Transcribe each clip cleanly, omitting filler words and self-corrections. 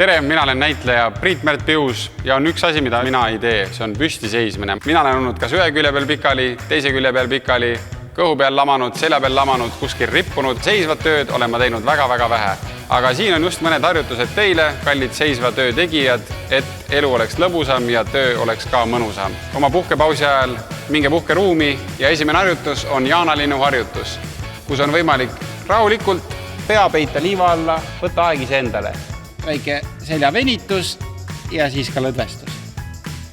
Tere, mina olen näitleja Priit-Märt Pius ja on üks asi, mida mina ei tee, see on püsti seismine. Mina olen olnud kas ühe külje peal pikali, teise külje peal pikali, kõhu peal lamanud, selja peal lamanud, kuskil rippunud. Seisvat tööd olen ma teinud väga-väga vähe. Aga siin on just mõned harjutused teile, kallid seisva töö tegijad, et elu oleks lõbusam ja töö oleks ka mõnusam. Oma puhkepausi ajal minge puhkeruumi ja esimene harjutus on jaanalinnu harjutus, kus on võimalik rahulikult pea peita liiva alla, võtta aeg ise endale. Väike selja venitus ja siis ka lõdvestus.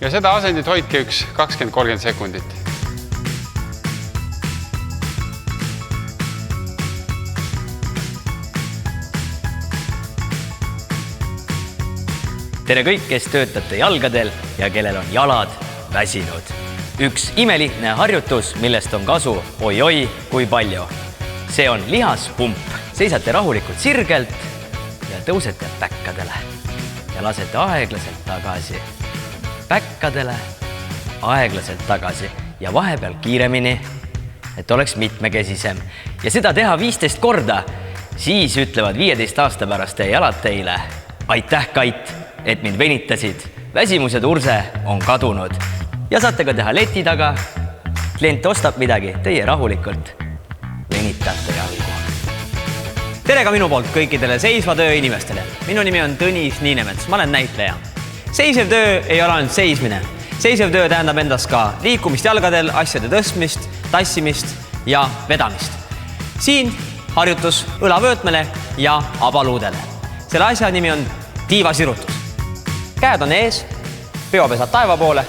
Ja seda asendit hoidke üks 20-30 sekundit. Tere kõik, kes töötate jalgadel ja kellel on jalad väsinud. Üks imelihtne harjutus, millest on kasu oi-oi kui palju. See on lihaspump. Seisate rahulikult sirgelt ja tõusete päkkadele ja lasete aeglaselt tagasi. Päkkadele, aeglaselt tagasi ja vahepeal kiiremini, et oleks mitmekesisem. Ja seda teha 15 korda, siis ütlevad 15 aasta pärast teie jalad teile. Aitäh, Kait, et mind venitasid. Väsimus ja turse on kadunud. Ja saate ka teha leti taga. Klient ostab midagi, teie rahulikult venitate jalgu. Tere ka minu poolt kõikidele seisva töö inimestele. Minu nimi on Tõnis Niinemets, ma olen näitleja. Seisev töö ei ole ainult seismine. Seisev töö tähendab endas ka liikumist jalgadel, asjade tõstmist, tassimist ja vedamist. Siin harjutus õlavöötmele ja abaluudele. Selle asja nimi on tiivasirutus. Käed on ees, peopesad taeva poole,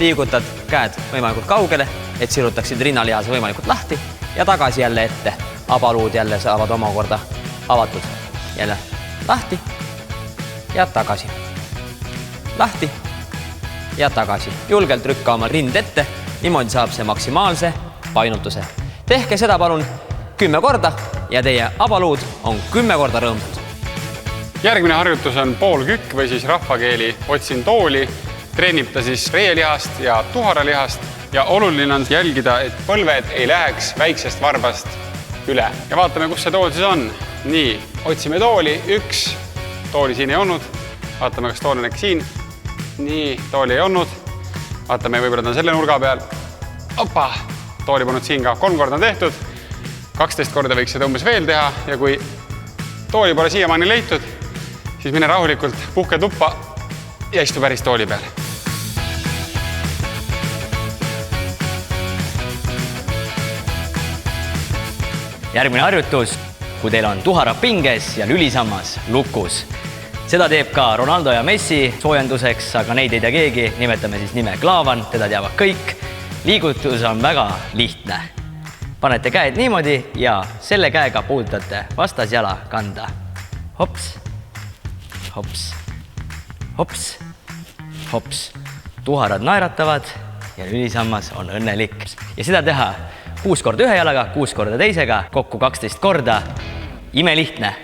liigutad käed võimalikult kaugele, et sirutaksid rinnalihase võimalikult lahti ja tagasi jälle ette. Abaluud jälle saavad omakorda avatud. Jälle lahti ja tagasi. Lahti ja tagasi. Julgelt rükka oma rind ette. Niimoodi saab see maksimaalse painutuse. Tehke seda palun 10 korda ja teie abaluud on 10 korda rõõmsad. Järgmine harjutus on poolkükk või siis rahvakeeli otsin tooli. Treenib ta siis reelihast ja tuharalihast ja oluline on jälgida, et põlved ei läheks väiksest varbast üle. Ja vaatame, kus see tool siis on. Nii, otsime tooli. Üks. Tooli siin ei olnud. Vaatame, kas tool on äkki siin. Nii, tooli ei olnud. Vaatame, võib-olla ta on selle nurga peal. Opa! Tooli polnud siin ka. 3 korda on tehtud. 12 korda võiks seda umbes veel teha. Ja kui tooli pole siiamaani leitud, siis mine rahulikult puhke tuppa ja istu päris tooli peal. Järgmine harjutus, kui teil on tuhara pinges ja lülisammas lukus. Seda teeb ka Ronaldo ja Messi soojenduseks, aga neid ei tea keegi. Nimetame siis nime Klaavan, teda teavad kõik. Liigutus on väga lihtne. Panete käed niimoodi ja selle käega puudutate vastasjala kanda. Hops, hops, hops, hops. Tuharad naeratavad ja lülisammas on õnnelik. Ja seda teha 6 korda ühe jalaga, 6 korda teisega, kokku 12 korda. Imelihtne.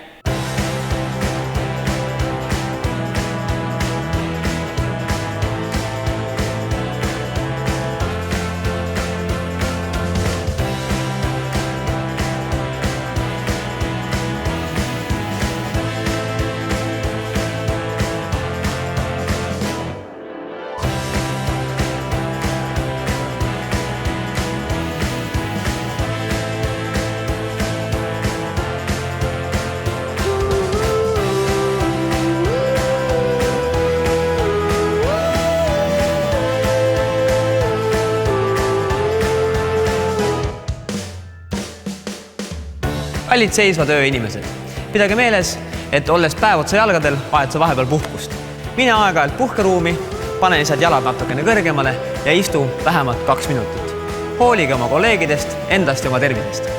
Kallid seisva töö inimesed. Pidage meeles, et olles päev otsa jalgadel, vajad sa vahepeal puhkust. Mine aeg-ajalt puhkeruumi, pane lihtsalt jalad natukene kõrgemale ja istu vähemalt 2 minutit. Hoolige oma kolleegidest, endast ja oma tervisest.